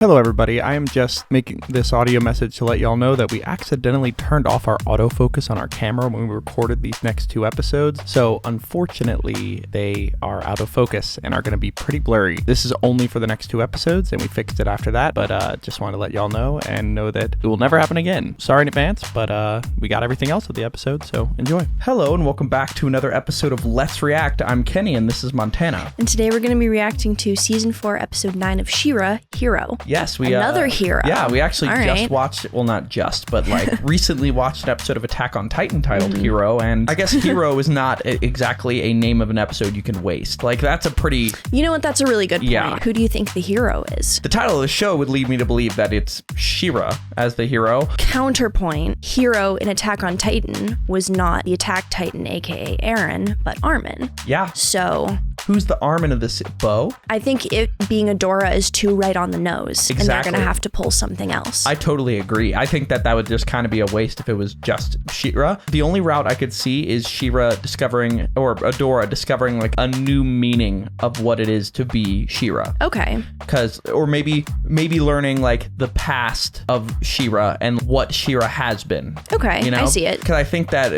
Hello everybody, I am just making this audio message to let y'all know that we accidentally turned off our autofocus on our camera when we recorded these next two episodes, so unfortunately they are out of focus and are going to be pretty blurry. This is only for the next two episodes and we fixed it after that, but just wanted to let y'all know and know that it will never happen again. Sorry in advance, but we got everything else of the episode, so enjoy. Hello and welcome back to another episode of Let's React. I'm Kenny and this is Montana. And today we're going to be reacting to Season 4, Episode 9 of Shera, Hero. Yes, we Another hero. Yeah, we actually just watched it. Well, not just, but like recently watched an episode of Attack on Titan titled Hero, and I guess Hero is not exactly a name of an episode you can waste. Like that's a pretty. You know what? That's a really good point. Yeah. Who do you think the hero is? The title of the show would lead me to believe that it's Shera as the hero. Counterpoint: Hero in Attack on Titan was not the Attack Titan, aka Eren, but Armin. Yeah. So. Who's the Armin of this? Bo? I think it being Adora is too right on the nose. Exactly. And they're going to have to pull something else. I totally agree. I think that would just kind of be a waste if it was just Shera. The only route I could see is Shera discovering, or Adora discovering like a new meaning of what it is to be Shera. Okay. Or maybe learning like the past of Shera and what Shera has been. Okay, you know? I see it. Because I think that,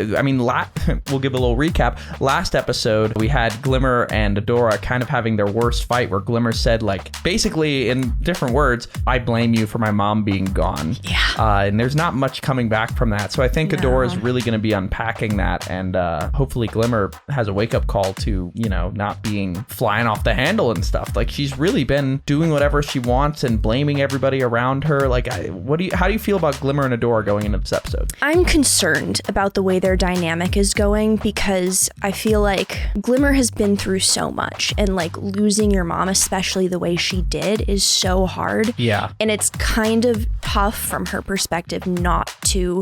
we'll give a little recap. Last episode, we had Glimmer and Adora kind of having their worst fight where Glimmer said, like, basically in different words, I blame you for my mom being gone. Yeah. And there's not much coming back from that. So I think Adora is really going to be unpacking that. And hopefully Glimmer has a wake up call to, not being flying off the handle and stuff. Like she's really been doing whatever she wants and blaming everybody around her. Like, how do you feel about Glimmer and Adora going into this episode? I'm concerned about the way their dynamic is going because I feel like Glimmer has been through so much, and like losing your mom, especially the way she did, is so hard. Yeah. And it's kind of tough from her perspective not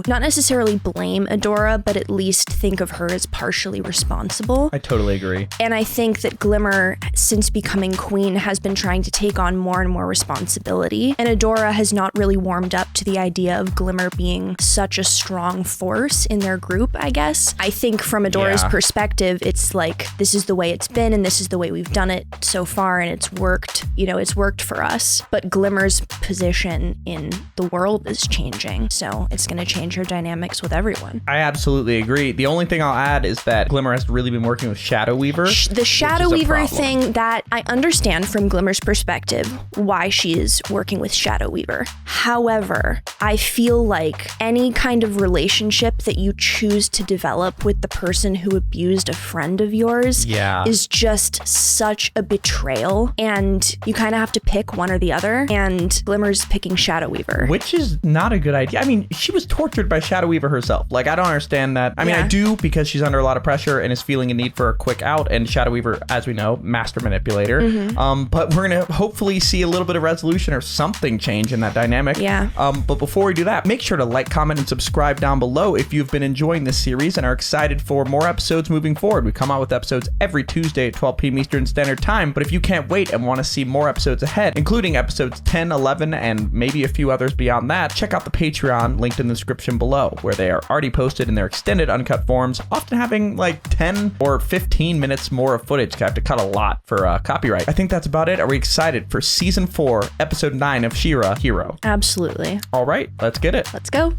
necessarily blame Adora, but at least think of her as partially responsible. I totally agree. And I think that Glimmer, since becoming queen, has been trying to take on more and more responsibility. And Adora has not really warmed up to the idea of Glimmer being such a strong force in their group, I guess. I think from Adora's perspective, it's like, this is the way it's been and this is the way we've done it so far and it's worked. It's worked for us. But Glimmer's position in the world is changing. So it's going to change her dynamics with everyone. I absolutely agree. The only thing I'll add is that Glimmer has really been working with Shadow Weaver. The Shadow Weaver thing, that I understand from Glimmer's perspective why she is working with Shadow Weaver. However, I feel like any kind of relationship that you choose to develop with the person who abused a friend of yours is just such a betrayal, and you kind of have to pick one or the other, and Glimmer's picking Shadow Weaver. Which is not a good idea. I mean, she was tortured by Shadow Weaver herself. Like, I don't understand that. I mean, I do, because she's under a lot of pressure and is feeling a need for a quick out, and Shadow Weaver, as we know, master manipulator. But we're going to hopefully see a little bit of resolution or something change in that dynamic. Yeah. But before we do that, make sure to like, comment, and subscribe down below if you've been enjoying this series and are excited for more episodes moving forward. We come out with episodes every Tuesday at 12 p.m. Eastern Standard Time, but if you can't wait and want to see more episodes ahead, including episodes 10, 11, and maybe a few others beyond that, check out the Patreon linked in the description below, where they are already posted in their extended uncut forms, often having like 10 or 15 minutes more of footage. I have to cut a lot for copyright. I think that's about it. Are we excited for Season 4, Episode 9 of Shera, Hero? Absolutely. All right, let's get it. Let's go.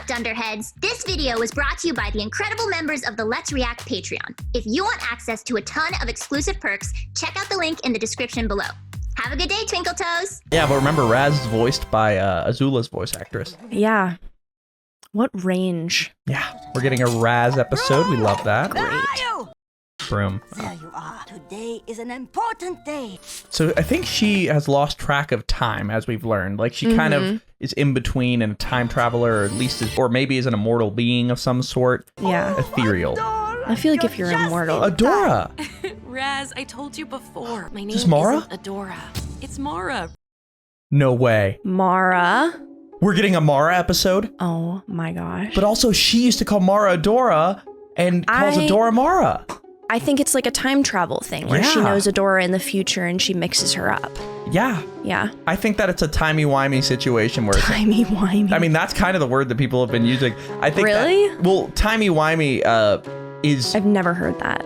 Dunderheads, this video was brought to you by the incredible members of the Let's React Patreon. If you want access to a ton of exclusive perks, check out the link in the description below. Have a good day, Twinkle Toes! Yeah, but remember, Razz is voiced by Azula's voice actress. Yeah. What range? Yeah, we're getting a Razz episode. We love that. Great. Broom. There you are. Today is an important day. So I think she has lost track of time, as we've learned. Like she kind of is in between and a time traveler, or at least or maybe is an immortal being of some sort. Yeah. Ethereal. I feel like if you're immortal. Adora! Razz, I told you before. My name Is Mara? isn't Adora. It's Mara. No way. Mara. We're getting a Mara episode? Oh my gosh. But also she used to call Mara Adora and calls Adora Mara. I think it's like a time travel thing where she Yeah. knows Adora in the future and she mixes her up. Yeah. Yeah. I think that it's a timey-wimey situation where it's, Timey-wimey. I mean, that's kind of the word that people have been using. I think Really? Well, timey-wimey is... I've never heard that.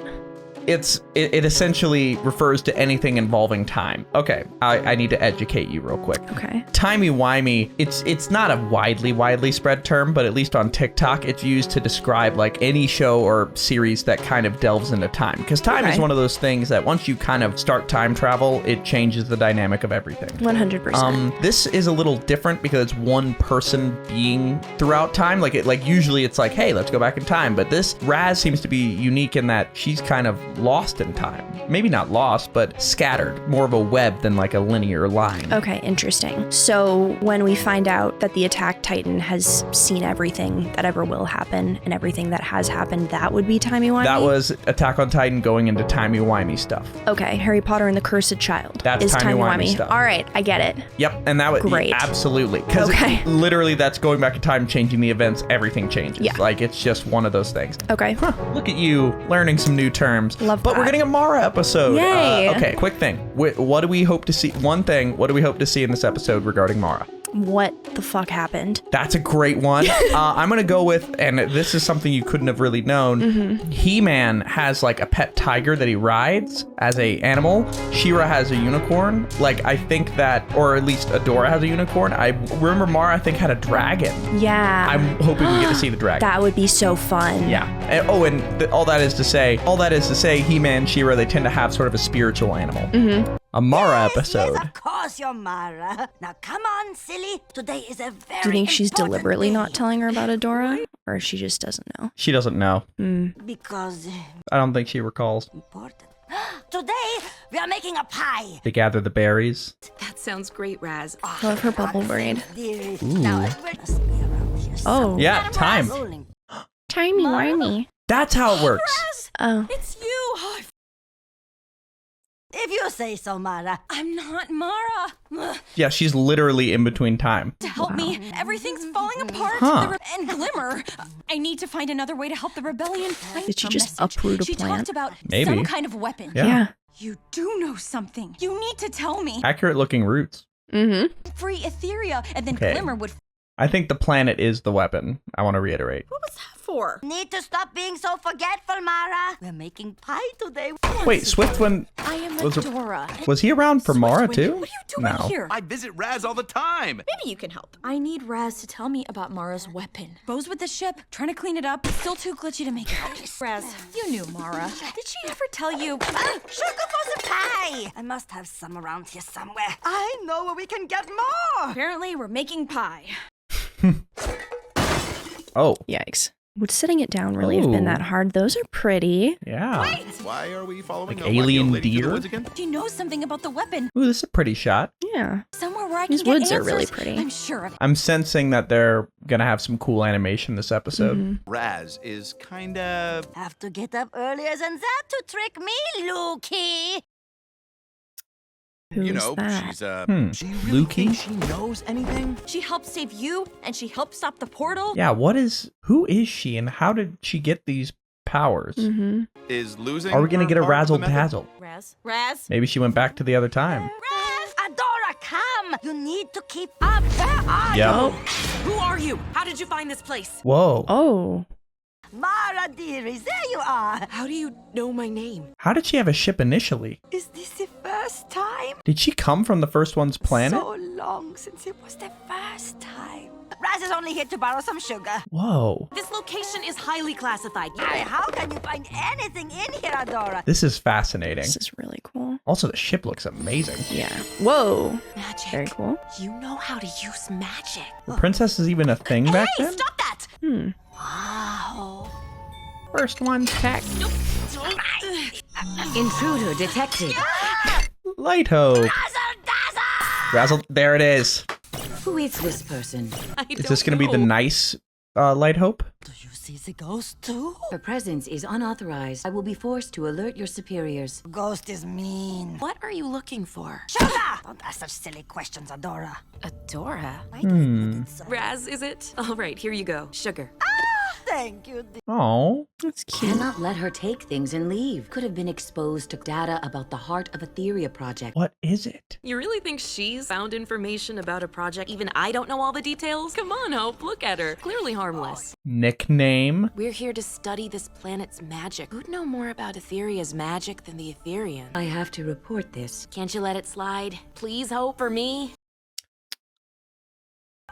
It essentially refers to anything involving time. Okay, I need to educate you real quick. Okay. Timey-wimey, it's not a widely spread term, but at least on TikTok, it's used to describe like any show or series that kind of delves into time. Because time is one of those things that once you kind of start time travel, it changes the dynamic of everything. 100%. This is a little different because it's one person being throughout time. Like usually it's like, hey, let's go back in time. But this Razz seems to be unique in that she's kind of lost in time. Maybe not lost, but scattered. More of a web than like a linear line. Okay, interesting. So when we find out that the Attack Titan has seen everything that ever will happen and everything that has happened, that would be timey-wimey? That was Attack on Titan going into timey-wimey stuff. Okay, Harry Potter and the Cursed Child. That's is timey-wimey stuff. All right, I get it. Yep, and that would Great. Absolutely. Because literally that's going back in time, changing the events, everything changes. Yeah. Like it's just one of those things. Okay. Look at you learning some new terms. Love But that. we're getting a Mara episode. Yay. Okay, quick thing. What do we hope to see? One thing, what do we hope to see in this episode regarding Mara? What the fuck happened? That's a great one. I'm going to go with, and this is something you couldn't have really known. He-Man has like a pet tiger that he rides as a animal. Shera has a unicorn. Like I think that, or at least Adora has a unicorn. I remember Mara, I think, had a dragon. Yeah. I'm hoping we get to see the dragon. That would be so fun. Yeah. And, all that is to say, He-Man, Shera, they tend to have sort of a spiritual animal. A Mara episode. Yes, of course you're Mara. Now come on, silly. Today is a very Do you think she's important deliberately day. not telling her about Adora? Or she just doesn't know? She doesn't know. Because I don't think she recalls. important. Today we are making a pie. They gather the berries. That sounds great, Razz. Love her bubble braid. Dearie. Now it must be around here. Oh. Yeah, time. Rolling. Timey-wimey. That's how it works. Oh. It's you! Oh, If you say so, Mara. I'm not Mara. Ugh, Yeah, she's literally in between time. to help me. Everything's falling apart. Huh. And Glimmer. I need to find another way to help the rebellion. Did she A just message. uproot a She plant? talked about Maybe. some kind of weapon. Yeah. Yeah. You do know something. You need to tell me. Accurate looking roots. Mm-hmm. Free Etheria, and then Okay. Glimmer would. I think the planet is the weapon. I want to reiterate. What was that for? Need to stop being so forgetful, Mara. We're making pie today. Wait, Swiftwind, I am Was it- Adora. was he around for Mara too? What are you doing No. here? I visit Razz all the time. Maybe you can help. I need Razz to tell me about Mara's weapon. Bo's with the ship, trying to clean it up. It's still too glitchy to make it out. Razz, you knew Mara. Did she ever tell you? Sugar for the pie. I must have some around here somewhere. I know where we can get more. Apparently, we're making pie. Oh, Yikes. Would sitting it down really have been Ooh. that hard? Those are pretty. yeah. Why are we following Like a wacky old alien lady through the deer? woods again? She knows something about the weapon. Ooh, this is a pretty shot. Yeah. Somewhere where I can These get woods are answers. really pretty. I'm sure of it. I'm sensing that they're gonna have some cool animation this episode. Razz is kinda. Have to get up earlier than that to trick me, Lukey. Who's You know, that? she's She really Lukey? thinks she knows anything? She helped save you, and she helped stop the portal. Yeah, who is she and how did she get these powers? Mm-hmm. Is losing. Are we gonna her get a part of razzle the method? dazzle? Razz? Maybe she went back to the other time. Razz! Adora, come! You need to keep up. Where are Yep. you? Who are you? How did you find this place? Whoa. Oh. Mara, dearie, there you are. How do you know my name? How did she have a ship initially? Is this the first time? Did she come from the first one's planet? So long since it was the first time. Razz is only here to borrow some sugar. Whoa. This location is highly classified. How can you find anything in here, Adora? This is fascinating. This is really cool. Also, the ship looks amazing. Yeah. Whoa. Magic. Very cool. You know how to use magic. Were princesses even a thing back Hey, then? stop that! Wow. First one's tech. Intruder detected. Light hope. Razzle dazzle! Razzle, there it is. Who is this person? Is this going to be the nice Light Hope? Do you see the ghost too? Her presence is unauthorized. I will be forced to alert your superiors. Ghost is mean. What are you looking for? Sugar! Don't ask such silly questions, Adora. Adora? Might have put it so. Razz, is it? All right, here you go. Sugar. Thank you, dear. Oh, That's cute. Cannot let her take things and leave. Could have been exposed to data about the Heart of Etheria project. what is it? You really think she's found information about a project even I don't know all the details? Come on, Hope, look at her. Clearly harmless. Nickname? We're here to study this planet's magic. Who'd know more about Etheria's magic than the Etherian? I have to report this. Can't you let it slide? Please, Hope, for me?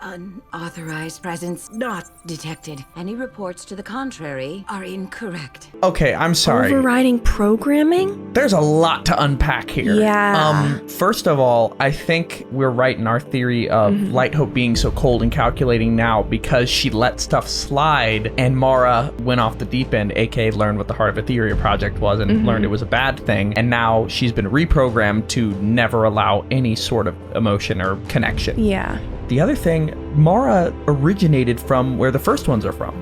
Unauthorized presence not detected. Any reports to the contrary are incorrect. Okay, I'm sorry. Overriding programming? There's a lot to unpack here. Yeah. First of all, I think we're right in our theory of Light Hope being so cold and calculating now because she let stuff slide and Mara went off the deep end, aka learned what the Heart of Etheria project was and learned it was a bad thing. And now she's been reprogrammed to never allow any sort of emotion or connection. Yeah. The other thing, Mara originated from where the first ones are from.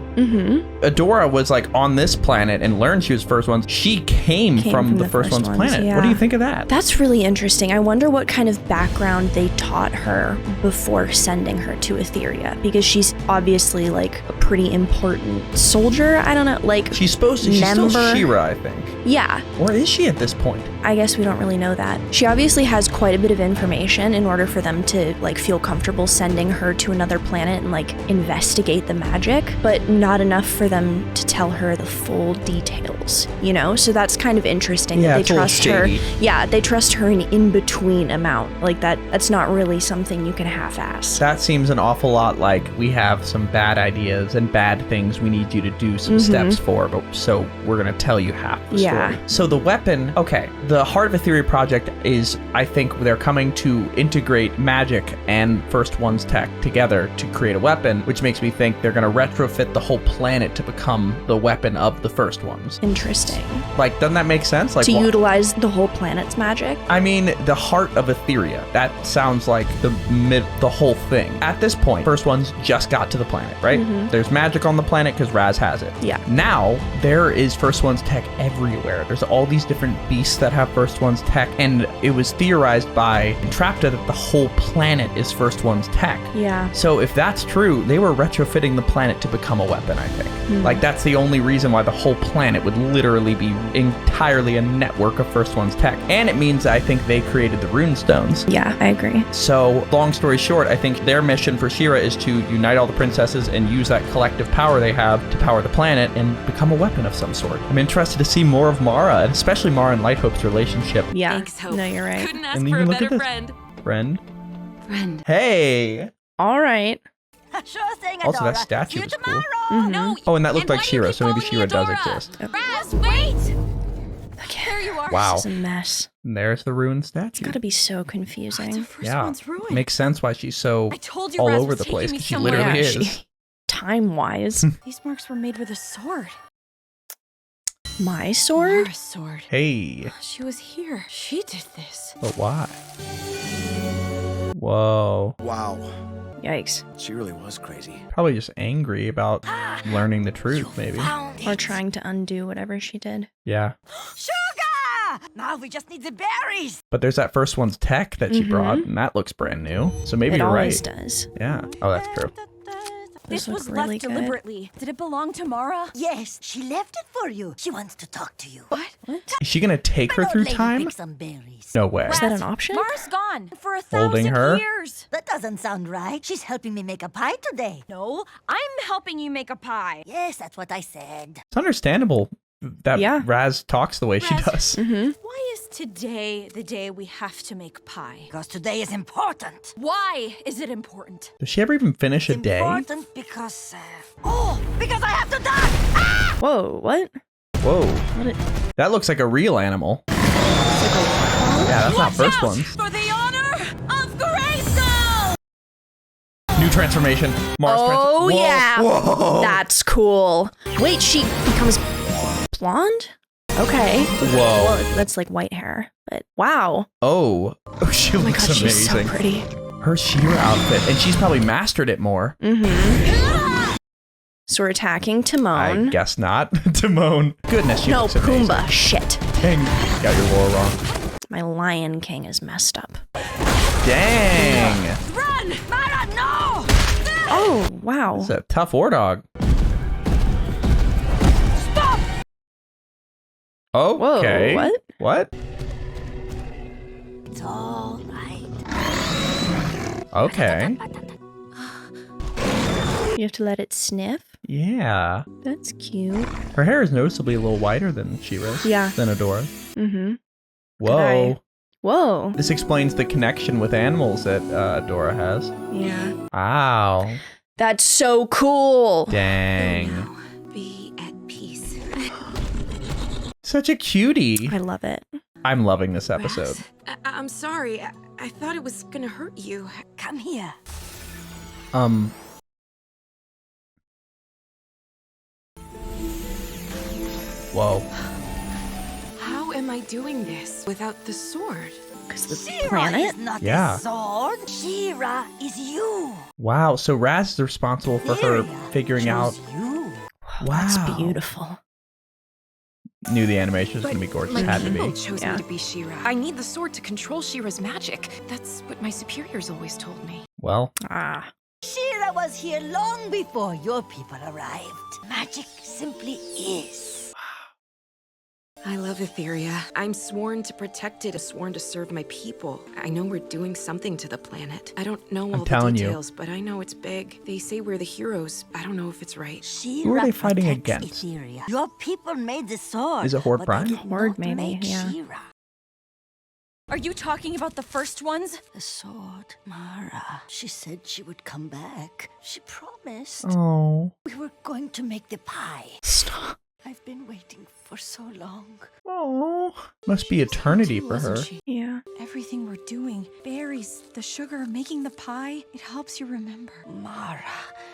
Adora was like on this planet and learned she was first ones. She came from the first one's planet. yeah. What do you think of that? That's really interesting. I wonder what kind of background they taught her before sending her to Etheria, because she's obviously like a pretty important soldier. I don't know, like She's supposed to. She's still member. Shera, I think. Yeah, Or is she at this point? I guess we don't really know that. She obviously has quite a bit of information in order for them to like feel comfortable sending her to another planet and like investigate the magic, but not enough for them to tell her the full details, you know? So that's kind of interesting Yeah, that they it's a little trust her. shady. Yeah, they trust her an in-between amount. Like that's not really something you can half-ass. That seems an awful lot like we have some bad ideas and bad things we need you to do some steps for, but so we're gonna tell you half the Yeah. story. So the weapon, okay, the Heart of Etheria project is, I think they're coming to integrate magic and First One's tech together to create a weapon, which makes me think they're gonna retrofit the whole planet to become the weapon of the First Ones. Interesting. Like, doesn't that make sense? Like, To wha- utilize the whole planet's magic? I mean, the Heart of Etheria. That sounds like the whole thing. At this point, First One's just got to the planet, right? There's magic on the planet because Razz has it. Yeah. Now, there is First One's tech everywhere. There's all these different beasts that have First One's tech, and it was theorized by Entrapta that the whole planet is First One's tech. Yeah. So if that's true, they were retrofitting the planet to become a weapon, I think. Like, that's the only reason why the whole planet would literally be entirely a network of First One's tech. And it means I think they created the rune stones. Yeah, I agree. So, long story short, I think their mission for Shera is to unite all the princesses and use that collective power they have to power the planet and become a weapon of some sort. I'm interested to see more of Mara, and especially Mara and Light Hope's relationship. Yeah. Thanks, Hope. No, you're right. Couldn't ask And for even a look at better this. friend. Friend? Friend. Hey! All right. Sure thing, Adora. Also, that statue See you was cool. tomorrow. No. Oh, and that looked why like do you Shera, keep so maybe calling Shera me does Adora? exist. Razz, wait! There you are. Wow. This is a mess. And there's the ruined statue. It's gotta be so confusing. Yeah. Makes sense why she's so I told you all Razz over was the taking place, me 'cause she somewhere. literally Yeah, is. Time-wise. These marks were made with a sword. My sword? Mara's sword. Hey, She was here. She did this. but why? Whoa. Wow. Yikes. She really was crazy. Probably just angry about learning the truth, maybe. Or trying to undo whatever she did. Yeah. Sugar! Now we just need the berries. But there's that First One's tech that she brought, and that looks brand new. So maybe It you're always right. does. Yeah. Oh, that's true. This look was really left good. deliberately. Did it belong to Mara? Yes, she left it for you. She wants to talk to you. What? Is she gonna take her Old through lady time? pick some berries. No way. Is that an option? Mara's gone for a Holding thousand her? years. That doesn't sound right. She's helping me make a pie today. No, I'm helping you make a pie. Yes, that's what I said. It's understandable that Yeah. Razz talks the way she Razz. does. Why is today the day we have to make pie? Because today is important. Why is it important? Does she ever even finish a day? Important because, because I have to die! Whoa, what? Whoa. What it, That looks like a real animal. Yeah, that's not First One's. For the honor of Grayskull! New transformation. Mars Oh, Whoa. yeah. Whoa. That's cool. Wait, she becomes blonde? Okay. Whoa. Well, that's like white hair. But wow. Oh. She Oh my looks god, she's so amazing. pretty. Her Shera outfit, and she's probably mastered it more. So we're attacking I Timon. guess not. Timon. Goodness, she No, looks amazing. Pumbaa. Shit. Dang, got your lore wrong. My Lion King is messed up. Dang. Run! Mara, no! Oh, wow. It's a tough war dog. Okay. Whoa, What? It's all right. Okay. You have to let it sniff? Yeah. That's cute. Her hair is noticeably a little whiter than Shera's. Yeah. Than Adora. Mm-hmm. Whoa. Whoa. This explains the connection with animals that Adora has. Yeah. Wow. That's so cool. Dang. Be at peace. Such a cutie. I love it. I'm loving this episode. I'm sorry. I thought it was gonna hurt you. Come here. Whoa. How am I doing this without the sword? Because the Shera planet? is not Yeah. a sword. Shera is you. Wow. So Razz is responsible for her Etheria figuring out. chose you. Wow. That's beautiful. Knew the animation was going to be gorgeous. My Had to people be. chose Yeah. me to be Shera. I need the sword to control Shera's magic. That's what my superiors always told me. Well, Ah. Shera was here long before your people arrived. Magic simply is. I love Etheria. I'm sworn to protect it, sworn to serve my people. I know we're doing something to the planet. I don't know all the telling you. details, but I know it's big. They say we're the heroes. I don't know if it's right. Shera Who are they fighting protects against? Etheria. Your people made the sword. Is it Horde but Prime? They did Horde, not maybe, make yeah. Shera. Are you talking about the first ones? The sword, Mara. She said she would come back. She promised. oh. We were going to make the pie. Stop. I've been waiting for so long. Oh. Must be eternity for her. Wasn't she? Yeah. Everything we're doing, berries, the sugar, making the pie, it helps you remember. Mara,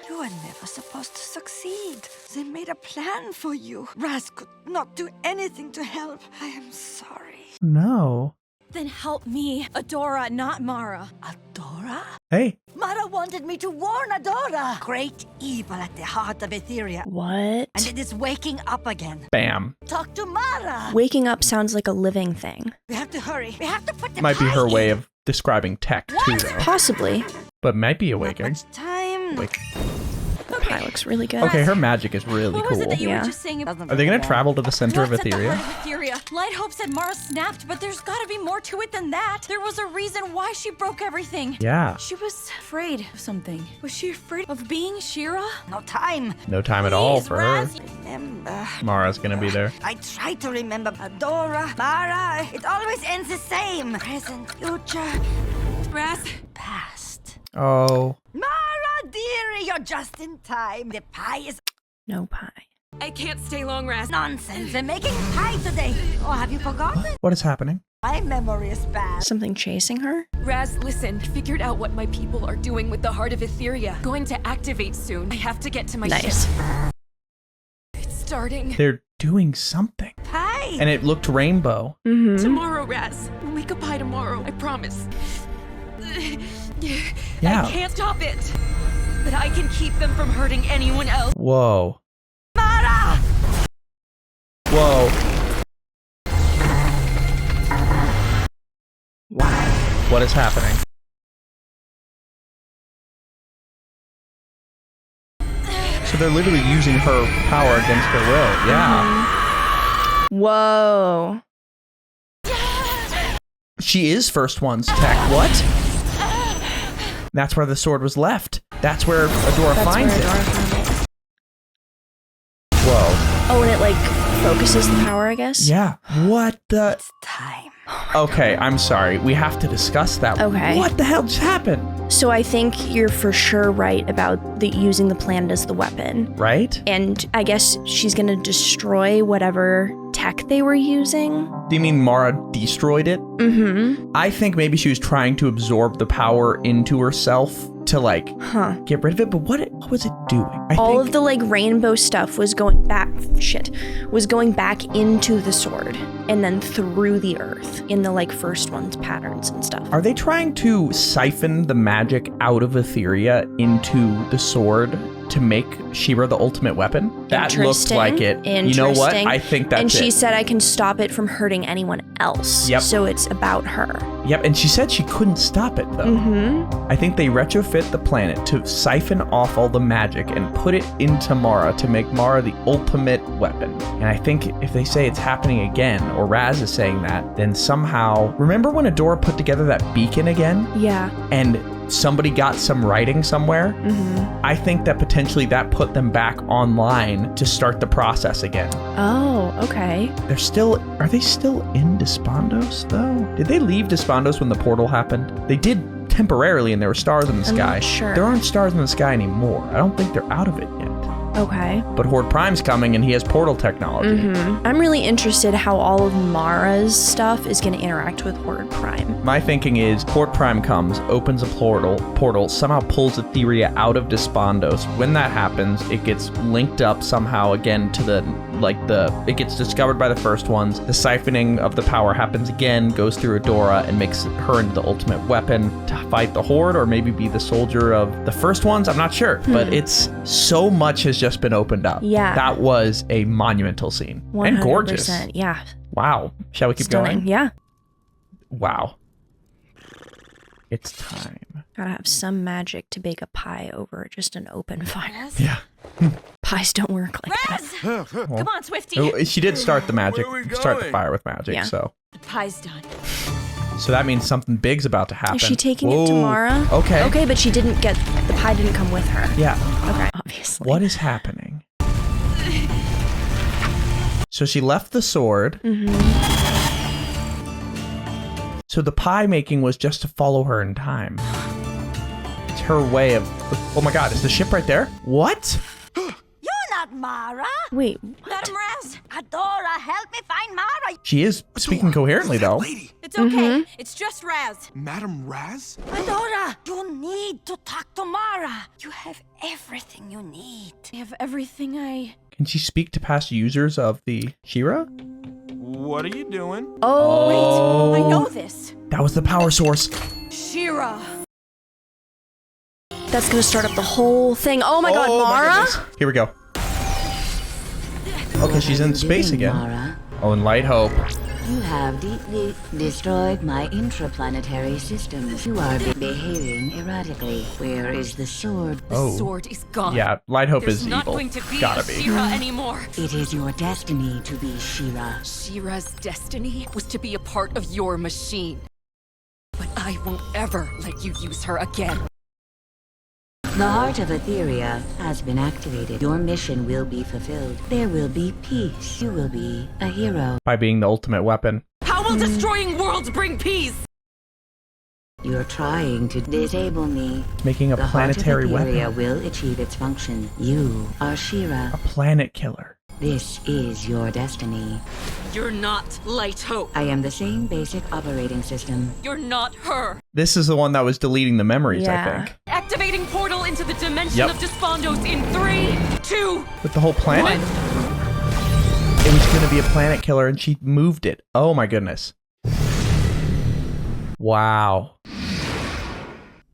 you were never supposed to succeed. They made a plan for you. Razz could not do anything to help. I am sorry. No. Then help me, Adora, not Mara. Adora? Hey. Mara wanted me to warn Adora. Great evil at the heart of Etheria. What? And it is waking up again. Bam. Talk to Mara. Waking up sounds like a living thing. We have to hurry. We have to put the Might be pie her way in. of describing tech too, though. Possibly. But might be Not awakening. much time. Wake. The pie looks really good. Okay, her magic is really What was cool. it that you Yeah. were just saying about? Are they gonna travel to the center of What's at the Etheria? heart of Etheria? Light Hope said Mara snapped, but there's gotta be more to it than that. There was a reason why she broke everything. Yeah. She was afraid of something. Was she afraid of being Shera? No time. No time at all Please, for her. Razz. Remember. Mara's gonna be there. I try to remember Adora, Mara. It always ends the same. Present, future, Razz? past. Oh. Mara, dearie, you're just in time. The pie is No pie. I can't stay long, Razz. nonsense. They're making pie today. Oh, have you forgotten? What is happening? My memory is bad. Something chasing her? Razz, listen. Figured out what my people are doing with the Heart of Etheria. Going to activate soon. I have to get to my Nice. ship. It's starting. They're doing something. Pie. And it looked rainbow. Mm-hmm. Tomorrow, Razz. We'll make a pie tomorrow. I promise. Yeah. I can't stop it. But I can keep them from hurting anyone else. Whoa. Mara! Whoa. Wow. What is happening? So they're literally using her power against her will. Yeah. Whoa. She is first one's tech. What? That's where the sword was left. That's where Adora That's finds where it. Adora found it. Whoa. Oh, and it like focuses the power, I guess? Yeah. What the? It's time. Okay, I'm sorry. We have to discuss that. Okay. What the hell just happened? So I think you're for sure right about the using the planet as the weapon. Right? And I guess she's gonna destroy whatever tech they were using. Do you mean Mara destroyed it? Mm-hmm. I think maybe she was trying to absorb the power into herself to like Huh. get rid of it, but what was it doing? All of the like rainbow stuff was going back into the sword and then through the earth in the like first one's patterns and stuff. Are they trying to siphon the magic out of Etheria into the sword to make Shera the ultimate weapon. That looked like it. You know what? I think that's it. And she said, I can stop it from hurting anyone else. Yep. So it's about her. Yep, and she said she couldn't stop it, though. Mm-hmm. I think they retrofit the planet to siphon off all the magic and put it into Mara to make Mara the ultimate weapon. And I think if they say it's happening again, or Razz is saying that, then somehow... Remember when Adora put together that beacon again? Yeah. And somebody got some writing somewhere? Mm-hmm. I think that potentially that put them back online to start the process again. Oh, okay. Are they still in Despondos, though? Did they leave Despondos when the portal happened? They did temporarily, and there were stars in the I'm sky. not sure. There aren't stars in the sky anymore. I don't think they're out of it yet. Okay. But Horde Prime's coming, and he has portal technology. Mm-hmm. I'm really interested how all of Mara's stuff is going to interact with Horde Prime. My thinking is Horde Prime comes, opens a portal, somehow pulls Etheria out of Despondos. When that happens, it gets linked up somehow again to it gets discovered by the first ones. The siphoning of the power happens again, goes through Adora, and makes her into the ultimate weapon to fight the Horde, or maybe be the soldier of the first ones. I'm not sure, but it's so much has just been opened up. Yeah. That was a monumental scene. 100%. And gorgeous. Yeah. Wow. Shall we keep Stunning. going? Yeah. Wow. It's time. Gotta have some magic to bake a pie over just an open fire. Yeah. Pies don't work like Razz! that. Come on, Swifty. Oh, she did start the magic, Where are we start the going? fire with magic, Yeah. so. The pie's done. So that means something big's about to happen. Is she taking it to Whoa. Mara? Okay. Okay, but the pie didn't come with her. Yeah. Okay, obviously. What is happening? So she left the sword. Mm-hmm. So the pie making was just to follow her in time. It's her way of... Oh my god, is the ship right there? What? You're not Mara. Wait, Madam Razz! Adora, help me find Mara. She is speaking coherently, though. Lady, It's okay. It's just Razz. Madam Razz? Adora, you need to talk to Mara. You have everything you need. I have everything I... Can she speak to past users of the Shera? What are you doing? Wait, I know this. That was the power source. Shera. that's gonna start up the whole thing. Oh my god, Oh my Mara? goodness. Here we go. Okay, she's in space again. Mara, Oh, and Light Hope. you have deeply destroyed my intraplanetary systems. You are behaving erratically. Where is the sword? Oh. Sword is gone. Yeah, Light Hope There's is not evil. going to be Gotta a be. Shera anymore. It is your destiny to be Shera. Shera's destiny was to be a part of your machine. But I won't ever let you use her again. The Heart of Etheria has been activated. Your mission will be fulfilled. There will be peace. You will be a hero. By being the ultimate weapon. How will destroying worlds bring peace? You're trying to disable me. Making a The Heart of planetary Etheria weapon. will achieve its function. You are Shera. A planet killer. This is your destiny. You're not Light Hope. I am the same basic operating system. You're not her. This is the one that was deleting the memories, Yeah. I think. Activating portal into the dimension Yep. of Despondos in 3, 2, With the whole planet? It was going to be a planet killer, and she moved it. Oh my goodness. Wow.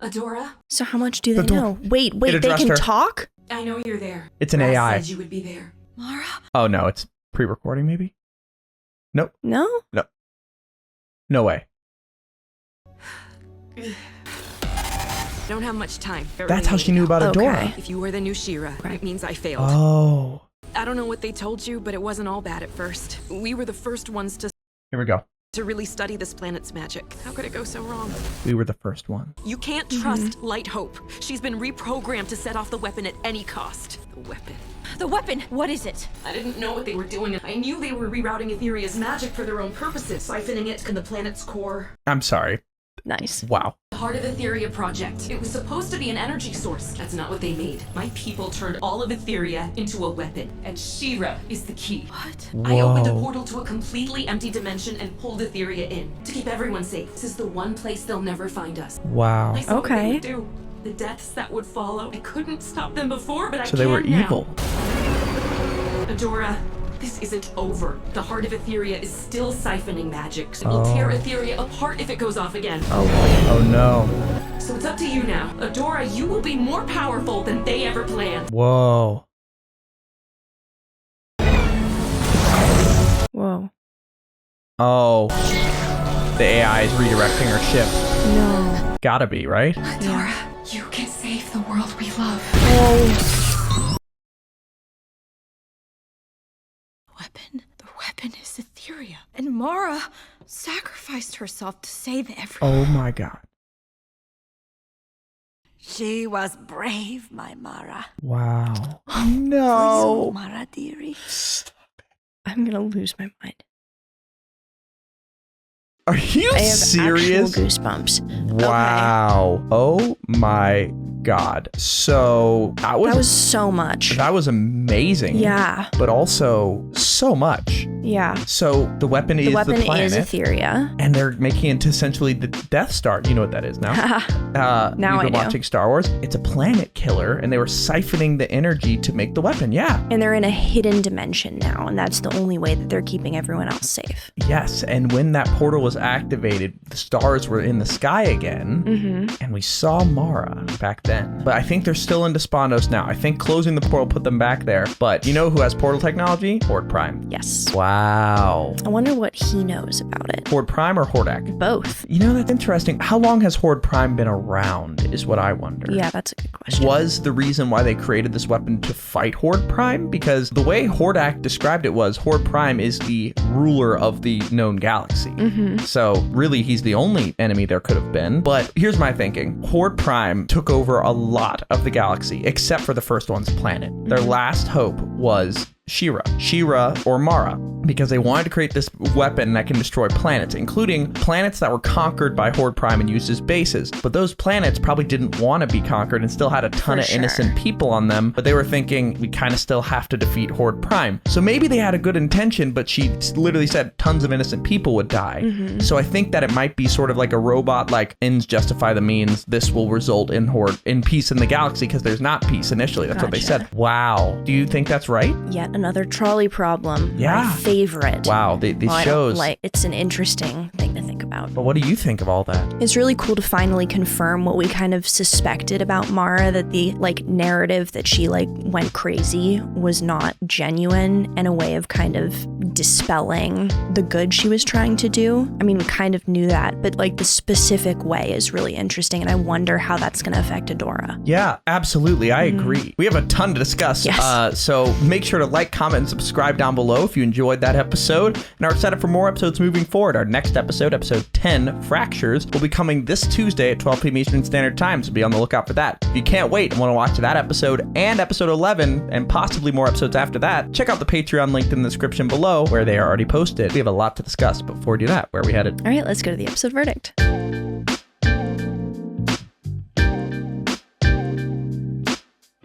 Adora, So how much do they door. know? Wait, It they addressed can her. talk? I know you're there. It's an Razz AI. said you would be there. Mara? Oh no, it's pre-recording maybe? Nope. No? No way. Don't have much time. That's how she knew about Adora. Okay. If you were the new Shera, it means I failed. Oh. I don't know what they told you, but it wasn't all bad at first. We were the first ones to Here we go. really study this planet's magic. How could it go so wrong? We were the first one. You can't trust Light Hope. She's been reprogrammed to set off the weapon at any cost. The weapon. The weapon, what is it? I didn't know what they were doing. I knew they were rerouting Etheria's magic for their own purposes, siphoning it to the planet's core. I'm sorry. Nice. Wow. The Heart of Etheria project. It was supposed to be an energy source. That's not what they made. My people turned all of Etheria into a weapon, and Shera is the key. What? I opened a Whoa. portal to a completely empty dimension and pulled Etheria in to keep everyone safe. This is the one place they'll never find us. Wow. I saw what they Okay. would do. The deaths that would follow. I couldn't stop them before, but I So they were can now. evil. Adora, This isn't over. The Heart of Etheria is still siphoning magic. It will tear Etheria apart if it goes off again. Oh no. So it's up to you now. Adora, you will be more powerful than they ever planned. Whoa. Whoa. Oh. The AI is redirecting her ship. No. Gotta be, right? Adora, you can save the world we love. Oh. The weapon is Etheria. And Mara sacrificed herself to save everyone. Oh my god. She was brave, my Mara. Wow. For you, No. Mara dearie. I'm gonna lose my mind. Are you I have serious? actual goosebumps. Wow. Oh my god. So that was so much. that was amazing. Yeah. But also so much. Yeah. So the weapon is The planet. is Etheria. And they're making it into essentially the Death Star. You know what that is now? Now You've been I do. watching Star Wars. It's a planet killer, and they were siphoning the energy to make the weapon. Yeah. And they're in a hidden dimension now, and that's the only way that they're keeping everyone else safe. Yes. And when that portal was activated, the stars were in the sky again, Mm-hmm. and we saw Mara back then. But I think they're still in Despondos now. I think closing the portal put them back there. But you know who has portal technology? Horde Prime. Yes. Wow. I wonder what he knows about it. Horde Prime or Hordak? Both. You know, that's interesting. How long has Horde Prime been around is what I wonder. Yeah, that's a good question. Was the reason why they created this weapon to fight Horde Prime? Because the way Hordak described it was Horde Prime is the ruler of the known galaxy. Mm-hmm. So really, he's the only enemy there could have been. But here's my thinking. Horde Prime took over a lot of the galaxy, except for the first one's planet. Their last hope was Shera or Mara, because they wanted to create this weapon that can destroy planets, including planets that were conquered by Horde Prime and used as bases. But those planets probably didn't want to be conquered and still had a ton of innocent people on them, but they were thinking, we kind of still have to defeat Horde Prime. So maybe they had a good intention, but she literally said tons of innocent people would die. So I think that it might be sort of like a robot, like ends justify the means. This will result in peace in the galaxy, because there's not peace initially. That's what they Gotcha. said. Wow. Do you think that's right? Yet another trolley problem. Yeah. My favorite. Wow, these I don't shows. like, it's an interesting thing to think about. But what do you think of all that? It's really cool to finally confirm what we kind of suspected about Mara, that the narrative that she went crazy was not genuine, and a way of kind of dispelling the good she was trying to do. I mean, we kind of knew that, but the specific way is really interesting, and I wonder how that's going to affect Adora. Yeah, absolutely. I agree. We have a ton to discuss. Yes. So make sure to like, comment, and subscribe down below if you enjoyed that episode, and are excited for more episodes moving forward. Our next episode, episode 10, Fractures, will be coming this Tuesday at 12 p.m. Eastern Standard Time, so be on the lookout for that. If you can't wait and want to watch that episode and episode 11, and possibly more episodes after that, check out the Patreon linked in the description below, where they are already posted. We have a lot to discuss, but before we do that, where are we headed? All right, let's go to the episode verdict.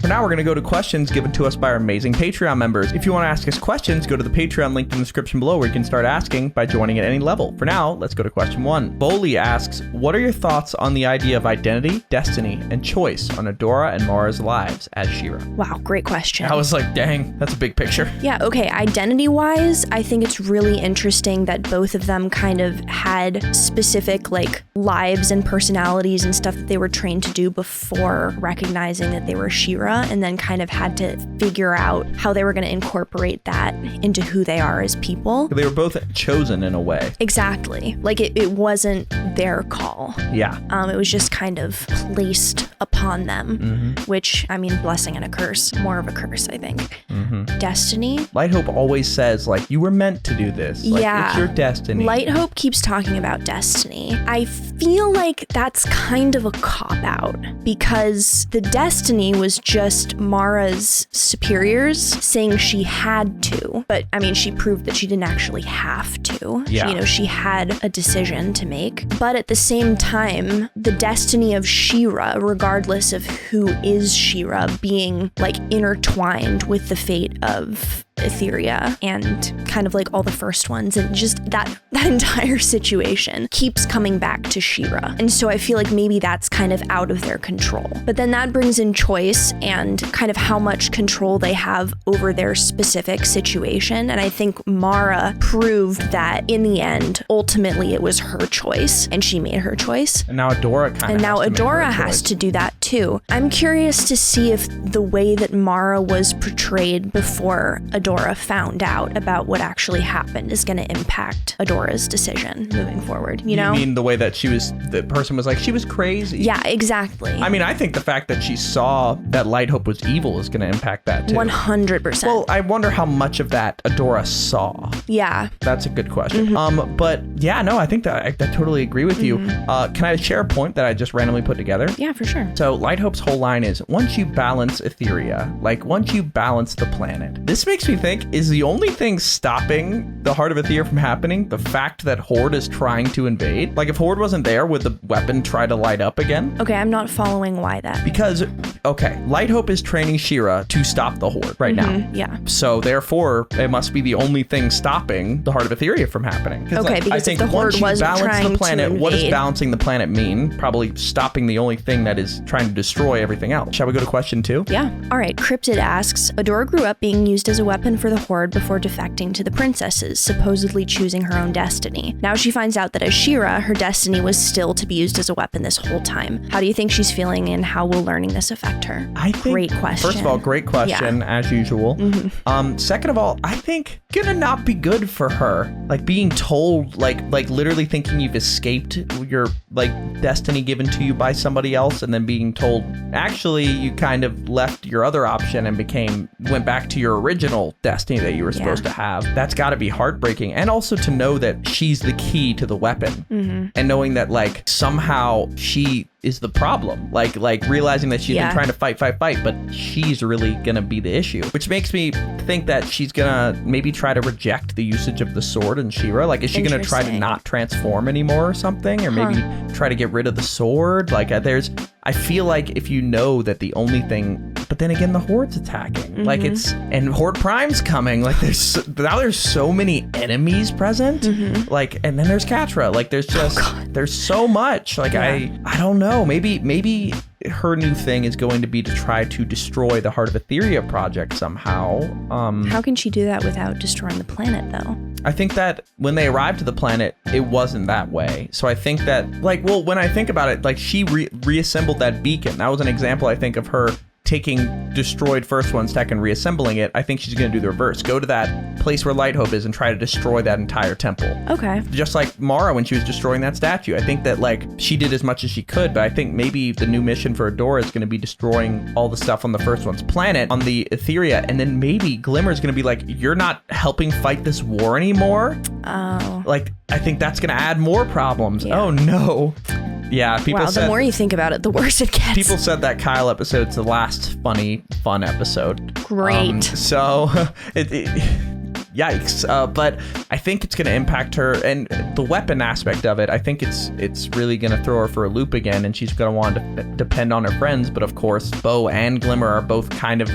For now, we're going to go to questions given to us by our amazing Patreon members. If you want to ask us questions, go to the Patreon linked in the description below, where you can start asking by joining at any level. For now, let's go to question 1. Boley asks, what are your thoughts on the idea of identity, destiny, and choice on Adora and Mara's lives as Shera? Wow, great question. I was like, dang, that's a big picture. Yeah, okay. Identity-wise, I think it's really interesting that both of them kind of had specific lives and personalities and stuff that they were trained to do before recognizing that they were Shera, and then kind of had to figure out how they were going to incorporate that into who they are as people. They were both chosen in a way. Exactly. It wasn't their call. Yeah. It was just kind of placed upon them, which, I mean, blessing and a curse. More of a curse, I think. Destiny. Light Hope always says, you were meant to do this. Yeah. It's your destiny. Light Hope keeps talking about destiny. I feel like that's kind of a cop-out, because the destiny was just Mara's superiors saying she had to. But, I mean, she proved that she didn't actually have to. Yeah. She had a decision to make. But at the same time, the destiny of Shera, regardless of who is Shera, being intertwined with the fate of Etheria and kind of like all the first ones, and just that entire situation keeps coming back to Shera. And so I feel like maybe that's kind of out of their control. But then that brings in choice and kind of how much control they have over their specific situation. And I think Mara proved that in the end, ultimately it was her choice and she made her choice. And now Adora has to do that too. I'm curious to see if the way that Mara was portrayed before Adora found out about what actually happened is going to impact Adora's decision moving forward. You know? mean the way that the person was like, she was crazy? Yeah, exactly. I mean, I think the fact that she saw that Light Hope was evil is going to impact that too. 100%. Well, I wonder how much of that Adora saw. Yeah. That's a good question. But yeah, no, I think that I totally agree with you. Can I share a point that I just randomly put together? Yeah, for sure. So Light Hope's whole line is, once you balance Etheria, like once you balance the planet. This makes me think, is the only thing stopping the Heart of Etheria from happening the fact that Horde is trying to invade? Like if Horde wasn't there, would the weapon try to light up again? Okay, I'm not following why that. Because, okay, Light Hope is training Shera to stop the Horde right now. Yeah. So therefore, it must be the only thing stopping the Heart of Etheria from happening. Okay, because I think if the Horde wasn't trying the planet, to what does invade? balancing the planet mean? Probably stopping the only thing that is trying to destroy everything else. Shall we go to question 2? Yeah. All right. Cryptid asks, Adora grew up being used as a weapon for the Horde before defecting to the princesses, supposedly choosing her own destiny. Now she finds out that as Shera, her destiny was still to be used as a weapon this whole time. How do you think she's feeling, and how will learning this affect her? I think, great question. First of all, great question, as usual. Second of all, I think gonna not be good for her. Like being told, like literally thinking you've escaped your like destiny given to you by somebody else, and then being told actually you kind of left your other option and went back to your original destiny that you were supposed to have. That's got to be heartbreaking. And also to know that she's the key to the weapon, and knowing that like somehow she is the problem, like realizing that she's been trying to fight, but she's really gonna be the issue, which makes me think that she's gonna maybe try to reject the usage of the sword in Shera. Like, is she gonna try to not transform anymore or something, or maybe try to get rid of the sword? Like, I feel like if you know that the only thing, but then again, the Horde's attacking, like and Horde Prime's coming, like there's so many enemies present, like, and then there's Catra, like there's just there's so much, like I don't know, maybe her new thing is going to be to try to destroy the Heart of Etheria project somehow. How can she do that without destroying the planet, though? I think that when they arrived to the planet, it wasn't that way. So I think that, like, well, when I think about it, like she reassembled that beacon. That was an example, I think, of her taking destroyed first one's tech and reassembling it. I think she's going to do the reverse. Go to that place where Light Hope is and try to destroy that entire temple. Okay. Just like Mara when she was destroying that statue. I think that like she did as much as she could, but I think maybe the new mission for Adora is going to be destroying all the stuff on the first one's planet, on the Etheria, and then maybe Glimmer's going to be like, you're not helping fight this war anymore? Oh. Like, I think that's going to add more problems. Yeah. Oh no. Yeah, people said, the more you think about it, the worse it gets. People said that Kyle episode's the last fun episode. Great. So, yikes. But I think it's going to impact her, and the weapon aspect of it, I think it's really going to throw her for a loop again, and she's going to want to depend on her friends. But of course, Bo and Glimmer are both kind of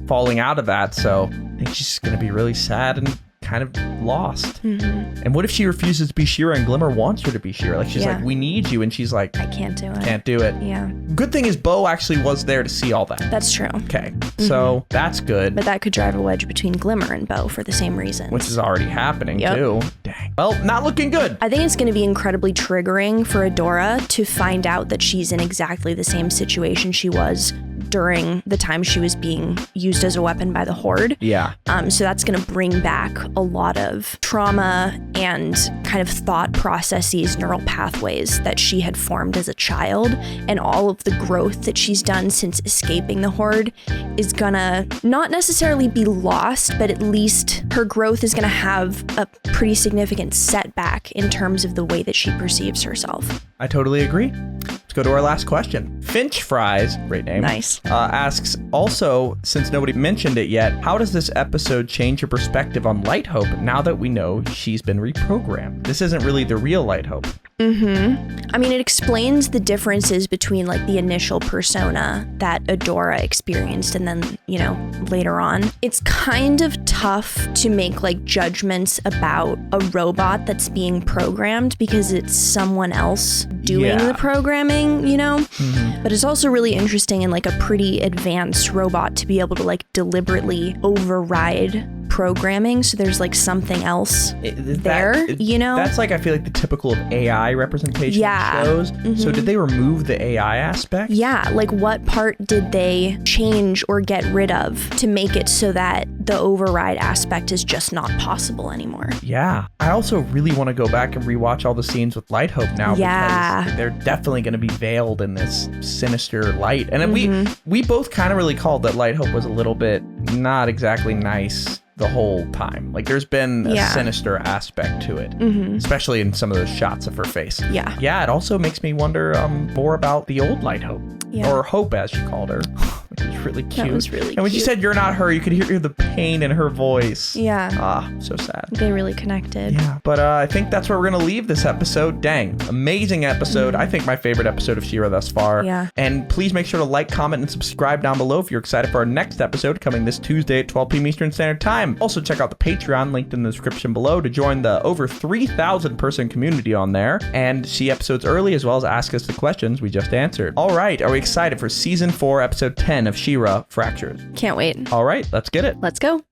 falling out of that, so I think she's going to be really sad and kind of lost. And what if she refuses to be Shera and Glimmer wants her to be Shera? Like, she's like, we need you, and she's like, I can't do it. Can't do it. Yeah. Good thing is Bo actually was there to see all that. That's true. Okay. So that's good. But that could drive a wedge between Glimmer and Bo for the same reason. Which is already happening too. Dang. Well, not looking good. I think it's going to be incredibly triggering for Adora to find out that she's in exactly the same situation she was during the time she was being used as a weapon by the Horde. Yeah. So that's going to bring back a lot of trauma and kind of thought processes, neural pathways that she had formed as a child, and all of the growth that she's done since escaping the Horde is gonna not necessarily be lost, but at least her growth is gonna have a pretty significant setback in terms of the way that she perceives herself. I totally agree. Let's go to our last question. Finch Fries, great name. Nice. Asks, also, since nobody mentioned it yet, how does this episode change your perspective on Light Hope now that we know she's been reprogrammed? This isn't really the real Light Hope. I mean, it explains the differences between like the initial persona that Adora experienced and then, you know, later on. It's kind of tough to make like judgments about a robot that's being programmed because it's someone else doing the programming, you know? But it's also really interesting in like a pretty advanced robot to be able to like deliberately override programming, so there's like something else there, you know? That's like, I feel like the typical of AI representation of shows. So did they remove the AI aspect? Yeah, like what part did they change or get rid of to make it so that the override aspect is just not possible anymore? Yeah. I also really want to go back and rewatch all the scenes with Light Hope now because they're definitely going to be veiled in this sinister light. And we both kind of really called that Light Hope was a little bit not exactly nice the whole time. Like there's been a sinister aspect to it, especially in some of those shots of her face. Yeah, it also makes me wonder more about the old Light Hope, or Hope as she called her, which is really cute. That was really cute. And when she said you're not her, you could hear the pain in her voice. So sad. They really connected. Yeah, but I think that's where we're gonna leave this episode. Dang, amazing episode. I think my favorite episode of Shera thus far. And please make sure to like, comment, and subscribe down below if you're excited for our next episode coming this Tuesday at 12 p.m. Eastern Standard Time. Also check out the Patreon linked in the description below to join the over 3,000 person community on there and see episodes early, as well as ask us the questions we just answered. All right, are we excited for season 4 episode 10 of Shera Fractures? Can't wait. All right, let's get it. Let's go.